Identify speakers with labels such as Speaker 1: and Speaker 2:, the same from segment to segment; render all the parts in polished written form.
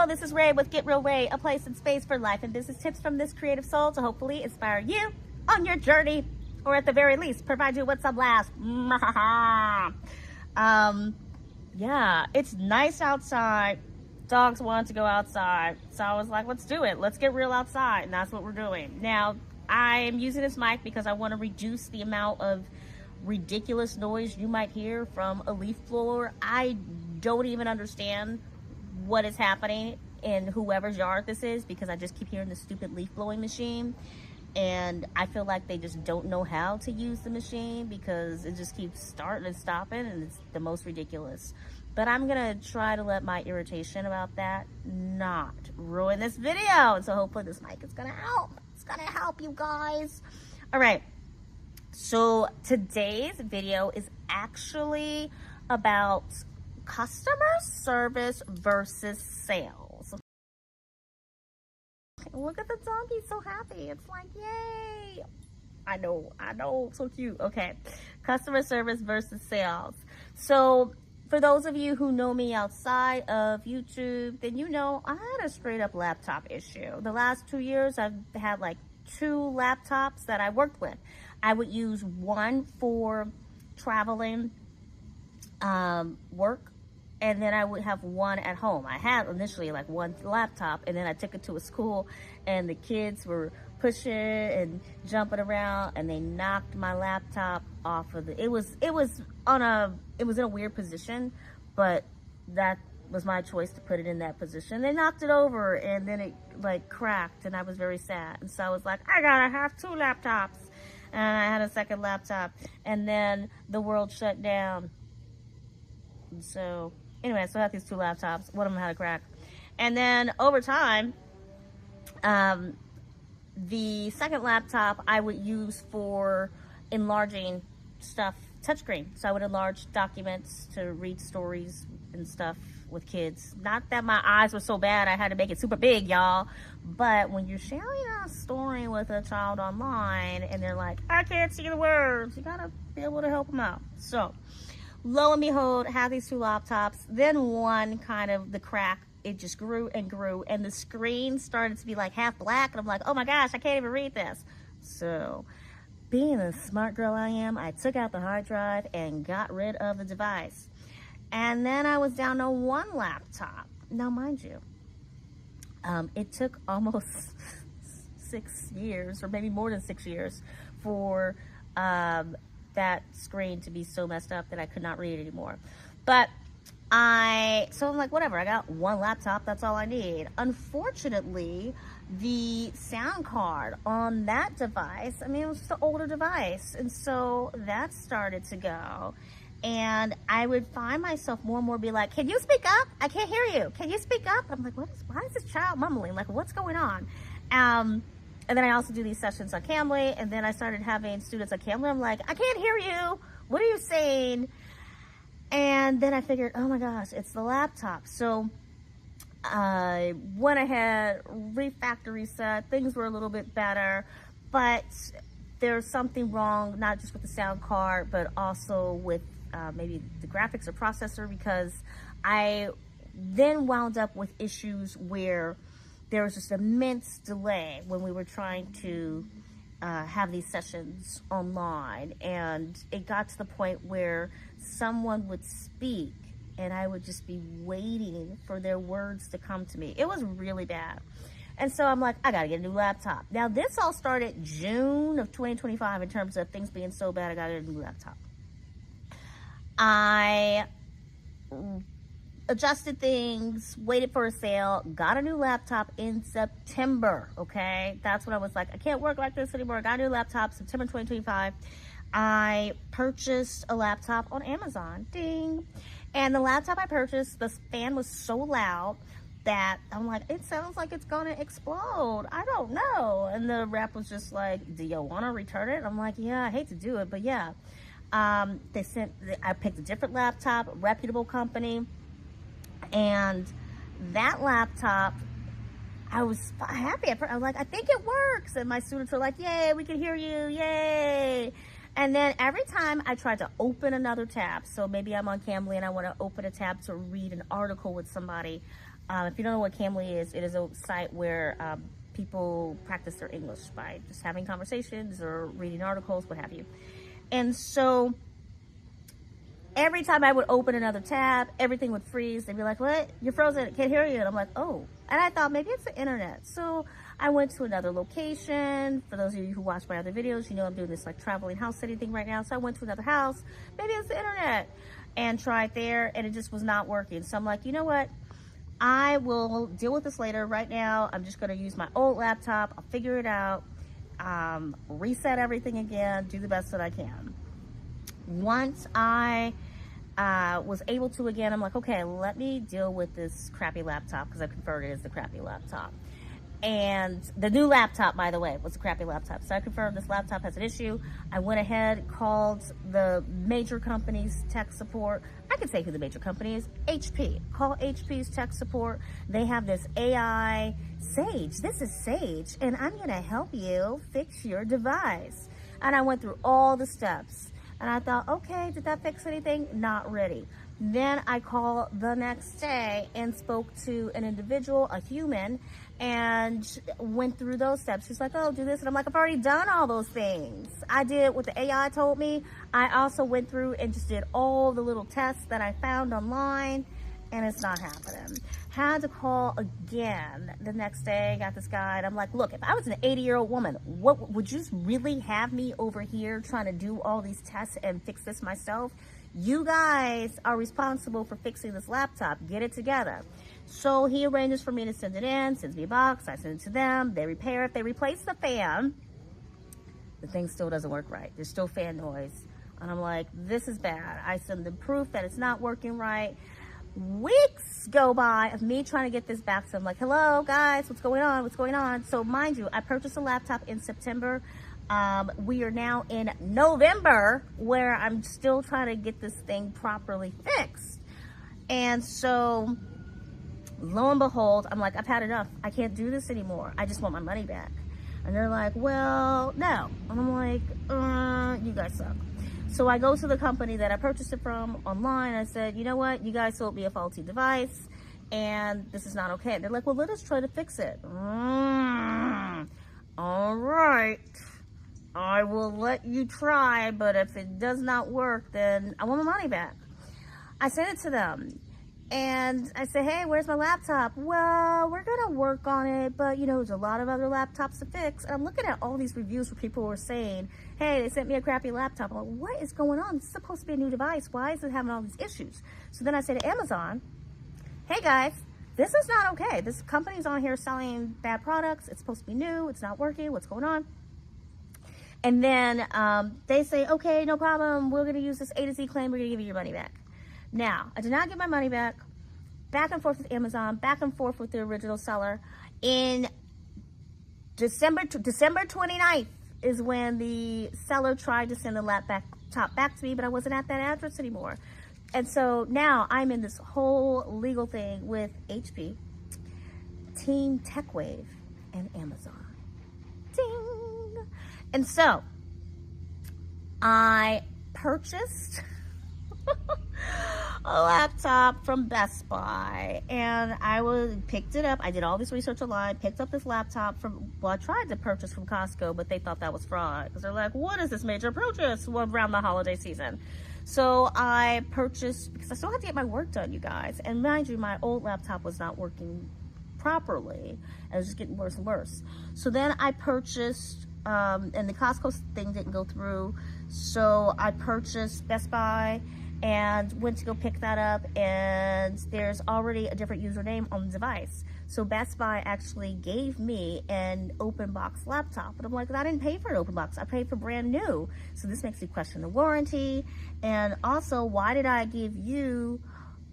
Speaker 1: this is Ray with Get Real Ray, a place and space for life and business tips from this creative soul to hopefully inspire you on your journey, or at the very least, provide you with some laughs. Yeah, it's nice outside. Dogs wanted to go outside, so I was like, let's do it. Let's get real outside, and that's what we're doing. Now, I am using this mic because I want to reduce the amount of ridiculous noise you might hear from a leaf blower. I don't even understand what is happening in whoever's yard this is, because I just keep hearing the stupid leaf blowing machine, and I feel like they just don't know how to use the machine because it just keeps starting and stopping, and it's the most ridiculous. But I'm gonna try to let my irritation about that not ruin this video, and so hopefully this mic is gonna help. It's gonna help you guys. All right, so today's video is actually about customer service versus sales. Look at the dog, he's so happy. It's like, yay. I know, so cute. Okay, customer service versus sales. So for those of you who know me outside of YouTube, then you know I had a straight up laptop issue. The last 2 years, I've had like 2 laptops that I worked with. I would use one for traveling, work, and then I would have one at home. I had initially like one laptop, and then I took it to a school, and the kids were pushing and jumping around, and they knocked my laptop off of the, it was in a weird position, but that was my choice to put it in that position. They knocked it over, and then it like cracked, and I was very sad. And so I was like, I gotta have 2 laptops. And I had a second laptop, and then the world shut down. And so anyway, I still have these 2 laptops. One of them had a crack. And then over time, the second laptop I would use for enlarging stuff, touchscreen. So I would enlarge documents to read stories and stuff with kids. Not that my eyes were so bad I had to make it super big, y'all, but when you're sharing a story with a child online and they're like, I can't see the words, you gotta be able to help them out. So lo and behold, I had these 2 laptops. Then one kind of, the crack, it just grew and grew, and the screen started to be like half black, and I'm like, oh my gosh, I can't even read this. So being the smart girl I am, I took out the hard drive and got rid of the device. And then I was down to 1 laptop. Now, mind you, it took almost 6 years, or maybe more than 6 years, for that screen to be so messed up that I could not read it anymore. But so I'm like, whatever, I got 1 laptop, that's all I need. Unfortunately, the sound card on that device, I mean, it was just an older device, and so that started to go. And I would find myself more and more be like, can you speak up? I can't hear you. Can you speak up? I'm like, why is this child mumbling? Like, what's going on? And then I also do these sessions on Cambly, and then I started having students on Cambly. I'm like, I can't hear you. What are you saying? And then I figured, oh my gosh, it's the laptop. So I went ahead, refactory set, things were a little bit better, but there's something wrong, not just with the sound card, but also with maybe the graphics or processor, because I then wound up with issues where there was just immense delay when we were trying to have these sessions online, and it got to the point where someone would speak and I would just be waiting for their words to come to me. It was really bad. And so I'm like, I gotta get a new laptop. Now this all started June of 2025 in terms of things being so bad, I gotta get a new laptop. I adjusted things, waited for a sale, got a new laptop in September, okay? That's when I was like, I can't work like this anymore. I got a new laptop, September 2025. I purchased a laptop on Amazon, ding. And the laptop I purchased, the fan was so loud that I'm like, it sounds like it's gonna explode. I don't know. And the rep was just like, do you wanna return it? I'm like, yeah, I hate to do it, but yeah. I picked a different laptop, a reputable company, and that laptop, I was happy. I was like, I think it works. And my students were like, yay, we can hear you, yay. And then every time I tried to open another tab, so maybe I'm on Cambly and I want to open a tab to read an article with somebody, If you don't know what Cambly is, it is a site where people practice their English by just having conversations or reading articles, what have you. And so every time I would open another tab, everything would freeze. They'd be like, what? You're frozen. Can't hear you. And I'm like, oh. And I thought maybe it's the internet. So I went to another location. For those of you who watch my other videos, you know I'm doing this like traveling house sitting thing right now. So I went to another house. Maybe it's the internet. And tried there, and it just was not working. So I'm like, you know what? I will deal with this later. Right now, I'm just going to use my old laptop. I'll figure it out. Reset everything again. Do the best that I can. Once I was able to again, I'm like, okay, let me deal with this crappy laptop, because I preferred it as the crappy laptop. And the new laptop, by the way, was a crappy laptop. So I confirmed this laptop has an issue. I went ahead, called the major company's tech support. I can say who the major company is, HP. Call HP's tech support. They have this AI Sage. This is Sage, and I'm gonna help you fix your device. And I went through all the steps. And I thought, okay, did that fix anything? Not really. Then I called the next day and spoke to an individual, a human, and went through those steps. She's like, oh, do this. And I'm like, I've already done all those things. I did what the AI told me. I also went through and just did all the little tests that I found online, and it's not happening. Had to call again the next day, got this guy, and I'm like, look, if I was an 80-year-old woman, what would you really have me over here trying to do all these tests and fix this myself? You guys are responsible for fixing this laptop. Get it together. So he arranges for me to send it in, sends me a box, I send it to them, they repair it, they replace the fan. The thing still doesn't work right. There's still fan noise. And I'm like, this is bad. I send them proof that it's not working right. Weeks go by of me trying to get this back to them. Like, hello, guys, what's going on? What's going on? So mind you, I purchased a laptop in September. We are now in November, where I'm still trying to get this thing properly fixed. And so, lo and behold, I'm like, I've had enough. I can't do this anymore. I just want my money back. And they're like, well, no. And I'm like, you guys suck. So I go to the company that I purchased it from online. I said, you know what? You guys sold me a faulty device, and this is not okay. And they're like, well, let us try to fix it. All right. I will let you try, but if it does not work, then I want my money back. I sent it to them, and I said, hey, where's my laptop? Well, we're going to work on it, but, you know, there's a lot of other laptops to fix. And I'm looking at all these reviews where people were saying, hey, they sent me a crappy laptop. I'm like, what is going on? This is supposed to be a new device. Why is it having all these issues? So then I said to Amazon, hey, guys, this is not okay. This company's on here selling bad products. It's supposed to be new. It's not working. What's going on? And then they say, okay, no problem. We're going to use this A to Z claim. We're going to give you your money back. Now, I did not get my money back. Back and forth with Amazon, back and forth with the original seller. In December 29th is when the seller tried to send the laptop back to me, but I wasn't at that address anymore. And so now I'm in this whole legal thing with HP, Team TechWave, and Amazon. Ding! And so I purchased a laptop from Best Buy, and I picked it up. I did all this research online, picked up this laptop from, well, I tried to purchase from Costco, but they thought that was fraud, because they're like, what is this major purchase around the holiday season? So I purchased, because I still had to get my work done, you guys, and mind you, my old laptop was not working properly. It was just getting worse and worse. So then I purchased, and the Costco thing didn't go through, so I purchased Best Buy and went to go pick that up, and there's already a different username on the device. So Best Buy actually gave me an open box laptop. But I'm like, I didn't pay for an open box. I paid for brand new. So this makes me question the warranty. And also, why did I give you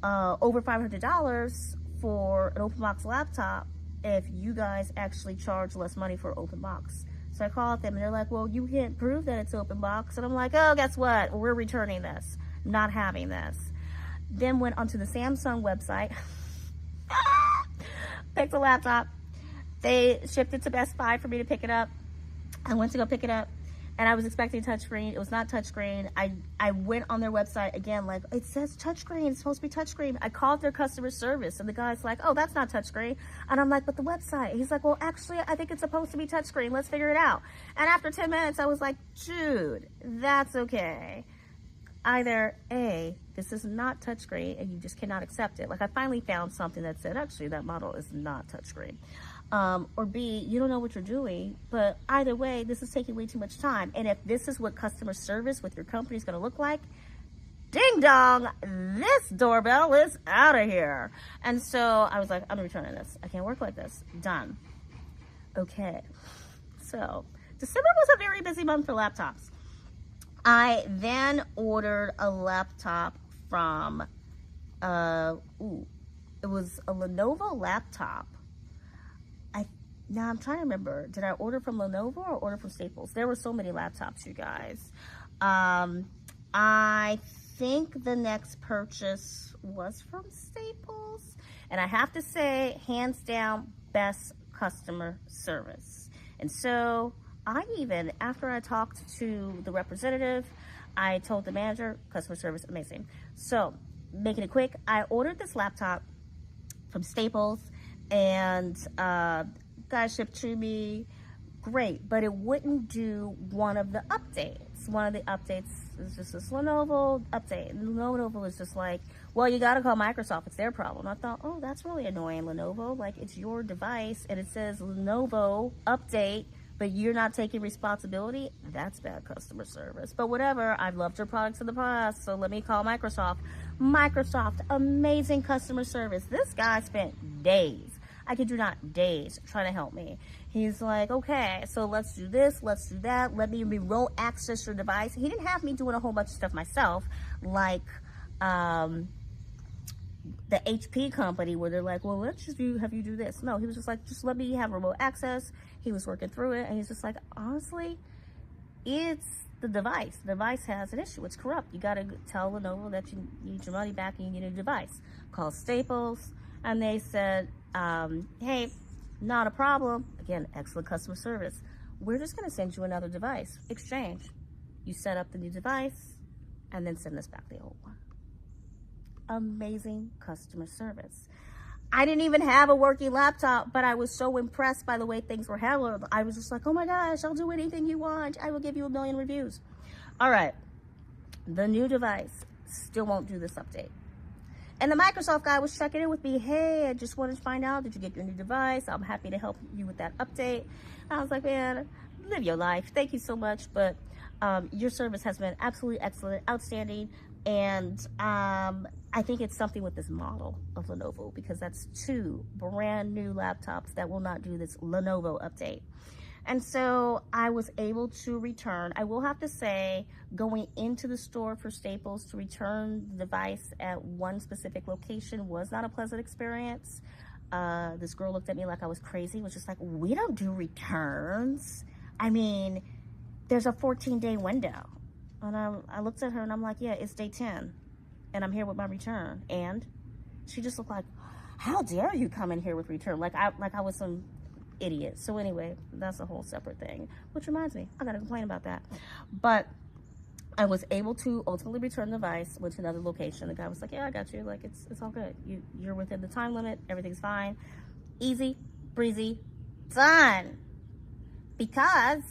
Speaker 1: over $500 for an open box laptop if you guys actually charge less money for an open box? So I called them, and they're like, well, you can't prove that it's open box. And I'm like, oh, guess what? We're returning this. Not having this. Then went onto the Samsung website, picked the laptop. They shipped it to Best Buy for me to pick it up. I went to go pick it up. And I was expecting touchscreen. It was not touchscreen. I went on their website again, like, it says touchscreen. It's supposed to be touchscreen. I called their customer service, and the guy's like, oh, that's not touchscreen. And I'm like, but the website. He's like, well, actually, I think it's supposed to be touchscreen. Let's figure it out. And after 10 minutes, I was like, dude, that's okay. Either A, this is not touchscreen and you just cannot accept it. Like, I finally found something that said, actually, that model is not touchscreen. Or B, you don't know what you're doing, but either way, this is taking way too much time. And if this is what customer service with your company is going to look like, ding dong, this doorbell is out of here. And so I was like, I'm returning this. I can't work like this. Done. Okay. So December was a very busy month for laptops. I then ordered a laptop from, it was a Lenovo laptop. Now I'm trying to remember, did I order from Lenovo or order from Staples? There were so many laptops, you guys. I think the next purchase was from Staples. And I have to say, hands down, best customer service. And so after I talked to the representative, I told the manager, customer service, amazing. So, making it quick, I ordered this laptop from Staples, and guys shipped to me, great, but it wouldn't do one of the updates. One of the updates is just this Lenovo update. And Lenovo was just like, well, you got to call Microsoft. It's their problem. I thought, oh, that's really annoying, Lenovo. Like, it's your device, and it says Lenovo update, but you're not taking responsibility. That's bad customer service. But whatever, I've loved your products in the past, so let me call Microsoft. Microsoft, amazing customer service. This guy spent days, I kid you not, days trying to help me. He's like, okay, so let's do this, let's do that. Let me remote access your device. He didn't have me doing a whole bunch of stuff myself, like the HP company where they're like, well, let's just have you do this. No, he was just like, just let me have remote access. He was working through it, and he's just like, honestly, it's the device. The device has an issue. It's corrupt. You got to tell Lenovo that you need your money back and you need a device. Call Staples, and they said, hey, not a problem. Again, excellent customer service. We're just going to send you another device. Exchange. You set up the new device, and then send us back the old one. Amazing customer service. I didn't even have a working laptop, but I was so impressed by the way things were handled. I was just like, oh my gosh, I'll do anything you want. I will give you 1 million reviews. All right. The new device still won't do this update. And the Microsoft guy was checking in with me. Hey, I just wanted to find out, did you get your new device? I'm happy to help you with that update. I was like, man, live your life. Thank you so much. But your service has been absolutely excellent, outstanding. And I think it's something with this model of Lenovo, because that's 2 brand new laptops that will not do this Lenovo update. And so I was able to return. I will have to say, going into the store for Staples to return the device at one specific location was not a pleasant experience. This girl looked at me like I was crazy, was just like, we don't do returns. I mean, there's a 14-day window. And I looked at her and I'm like, yeah, it's day 10 and I'm here with my return. And she just looked like, how dare you come in here with return? Like I was some idiot. So anyway, that's a whole separate thing, which reminds me, I gotta complain about that. But I was able to ultimately return the device, went to another location. The guy was like, yeah, I got you. Like, it's all good. You're within the time limit. Everything's fine. Easy, breezy, done. Because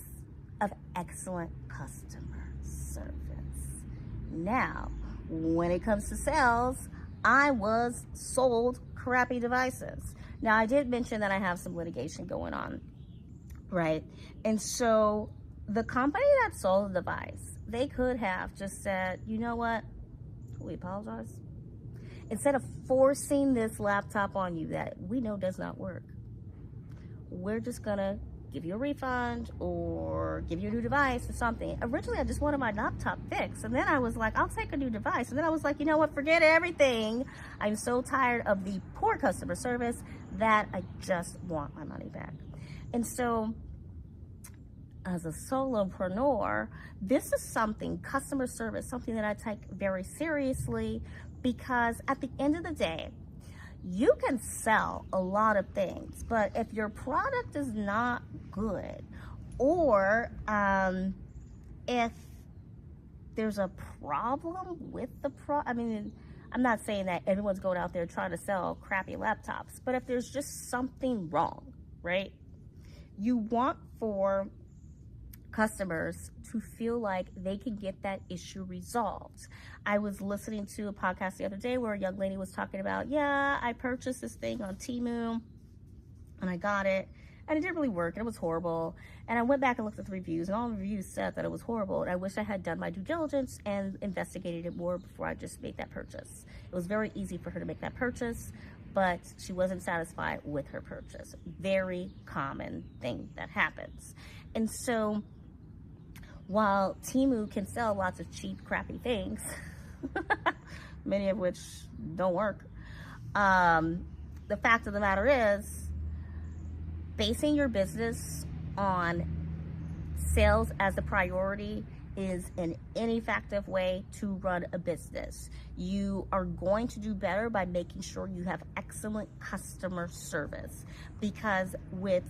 Speaker 1: of excellent customer service. Now, when it comes to sales, I was sold crappy devices. Now, I did mention that I have some litigation going on, right? And so the company that sold the device, they could have just said, you know what? We apologize. Instead of forcing this laptop on you that we know does not work, we're just gonna give you a refund or give you a new device or something. Originally, I just wanted my laptop fixed. And then I was like, I'll take a new device. And then I was like, you know what? Forget everything. I'm so tired of the poor customer service that I just want my money back. And so as a solopreneur, this is something, customer service, something that I take very seriously, because at the end of the day, you can sell a lot of things, but if your product is not good, or if there's a problem with the I mean, I'm not saying that everyone's going out there trying to sell crappy laptops, but if there's just something wrong, right? You want for customers to feel like they can get that issue resolved. I was listening to a podcast the other day where a young lady was talking about, yeah, I purchased this thing on Temu and I got it and it didn't really work and it was horrible. And I went back and looked at the reviews and all the reviews said that it was horrible. And I wish I had done my due diligence and investigated it more before I just made that purchase. It was very easy for her to make that purchase, but she wasn't satisfied with her purchase. Very common thing that happens. And so while Temu can sell lots of cheap, crappy things, many of which don't work, the fact of the matter is, basing your business on sales as a priority is an ineffective way to run a business. You are going to do better by making sure you have excellent customer service, because with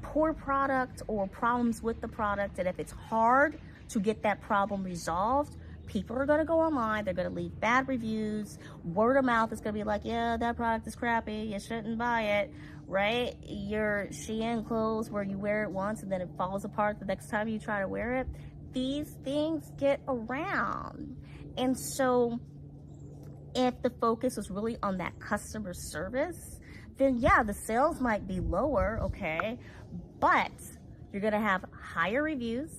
Speaker 1: poor product or problems with the product, and if it's hard to get that problem resolved, people are going to go online, they're going to leave bad reviews, word of mouth is going to be like, yeah, that product is crappy, you shouldn't buy it, right? Your Shein clothes where you wear it once and then it falls apart the next time you try to wear it. These things get around. And so if the focus is really on that customer service, then yeah, the sales might be lower, okay, but you're gonna have higher reviews,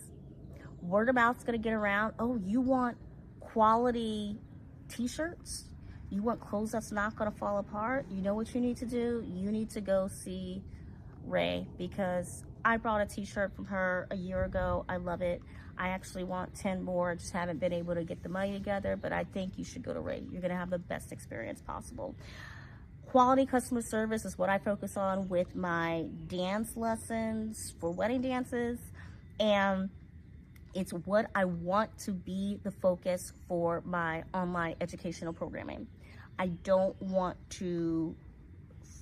Speaker 1: word of mouth's gonna get around. Oh, you want quality t-shirts? You want clothes that's not gonna fall apart? You know what you need to do? You need to go see Ray, because I brought a t-shirt from her a year ago. I love it. I actually want 10 more. I just haven't been able to get the money together, but I think you should go to Ray. You're gonna have the best experience possible. Quality customer service is what I focus on with my dance lessons for wedding dances, and it's what I want to be the focus for my online educational programming. I don't want to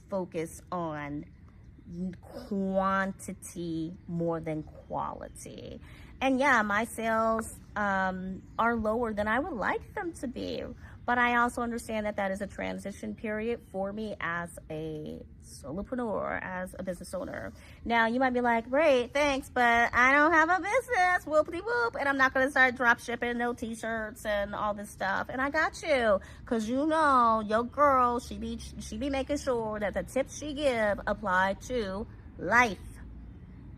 Speaker 1: focus on quantity more than quality. And yeah, my sales are lower than I would like them to be, but I also understand that that is a transition period for me as a solopreneur, as a business owner. Now, you might be like, great, thanks, but I don't have a business, whoopity whoop, and I'm not going to start drop shipping no t-shirts and all this stuff. And I got you, because you know, your girl, she be making sure that the tips she give apply to life.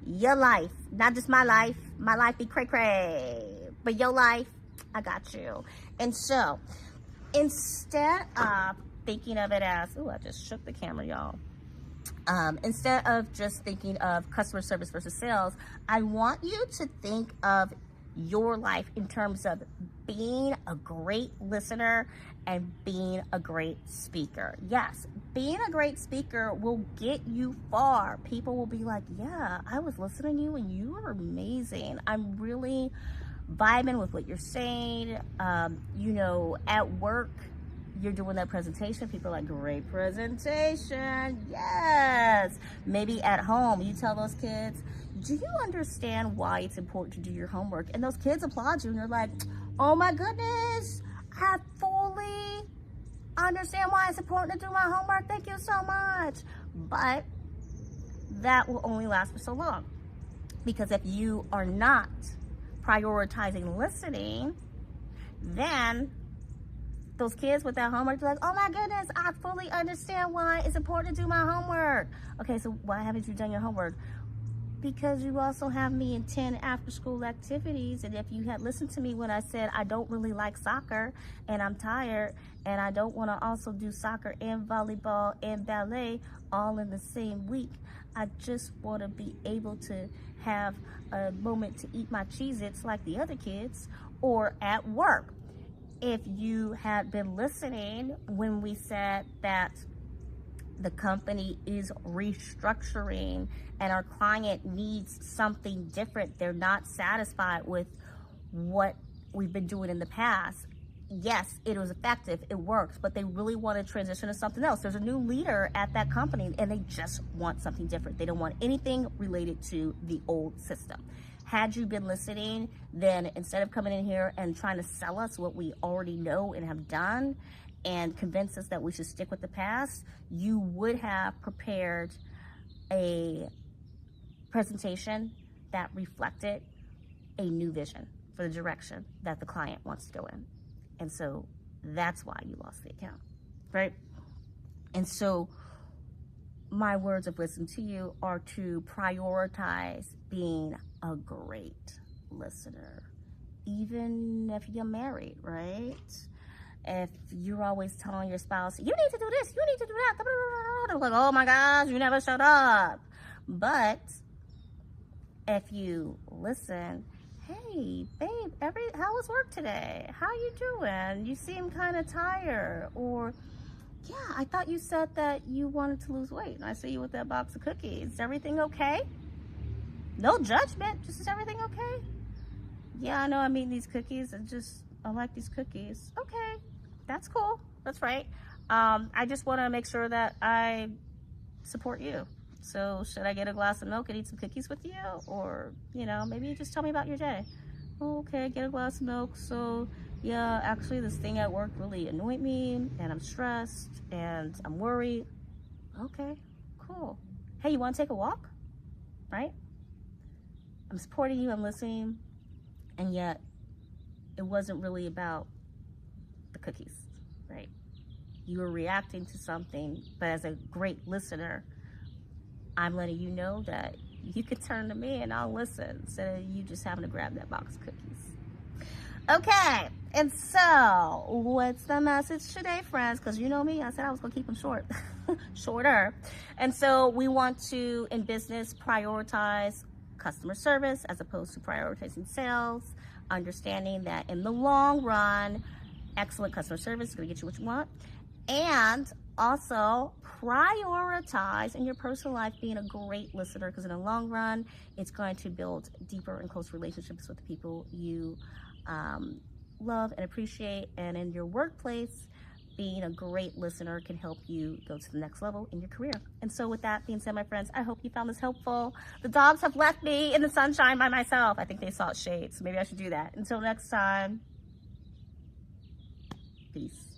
Speaker 1: Your life, not just my life. My life be cray-cray, but your life, I got you. And so, instead of thinking of it as, ooh, I just shook the camera, y'all. Instead of just thinking of customer service versus sales, I want you to think of your life in terms of being a great listener and being a great speaker. Yes, being a great speaker will get you far. People will be like, yeah, I was listening to you and you were amazing. I'm really vibing with what you're saying. You know, at work, you're doing that presentation, people are like, great presentation, yes. Maybe at home, you tell those kids, do you understand why it's important to do your homework? And those kids applaud you and you're like, oh my goodness, I fully understand why it's important to do my homework, thank you so much. But that will only last for so long, because if you are not prioritizing listening, then those kids with that homework, they're like, oh my goodness, I fully understand why it's important to do my homework. Okay, so why haven't you done your homework? Because you also have me in 10 after school activities, and if you had listened to me when I said I don't really like soccer and I'm tired and I don't want to also do soccer and volleyball and ballet all in the same week, I just want to be able to have a moment to eat my Cheez-Its like the other kids, or at work. If you had been listening when we said that the company is restructuring and our client needs something different, they're not satisfied with what we've been doing in the past. Yes, it was effective, it works, but they really want to transition to something else. There's a new leader at that company and they just want something different. They don't want anything related to the old system. Had you been listening, then instead of coming in here and trying to sell us what we already know and have done and convince us that we should stick with the past, you would have prepared a presentation that reflected a new vision for the direction that the client wants to go in. And so that's why you lost the account, right? And so my words of wisdom to you are to prioritize being a great listener, even if you're married, right? If you're always telling your spouse, you need to do this, you need to do that, they're like, oh my gosh, you never shut up. But if you listen, hey, babe, how was work today? How you doing? You seem kind of tired. Or, yeah, I thought you said that you wanted to lose weight, and I see you with that box of cookies. Is everything okay? No judgment, just is everything okay? Yeah, I know I'm eating these cookies, I like these cookies. Okay, that's cool, that's right. I just want to make sure that I support you. So should I get a glass of milk and eat some cookies with you? Or, maybe you just tell me about your day. Okay, get a glass of milk. So yeah, actually this thing at work really annoyed me and I'm stressed and I'm worried. Okay, cool. Hey, you want to take a walk? Right? I'm supporting you, I'm listening, and yet it wasn't really about the cookies, right? You were reacting to something, but as a great listener, I'm letting you know that you can turn to me and I'll listen instead of you just having to grab that box of cookies. Okay, and so what's the message today, friends? Because you know me, I said I was going to keep them short, shorter. And so we want to, in business, prioritize customer service as opposed to prioritizing sales, understanding that in the long run, excellent customer service is going to get you what you want. And also prioritize in your personal life being a great listener, because in the long run, it's going to build deeper and close relationships with the people you love and appreciate. And in your workplace, being a great listener can help you go to the next level in your career. And so with that being said, my friends, I hope you found this helpful. The dogs have left me in the sunshine by myself. I think they saw shade, so maybe I should do that. Until next time, peace.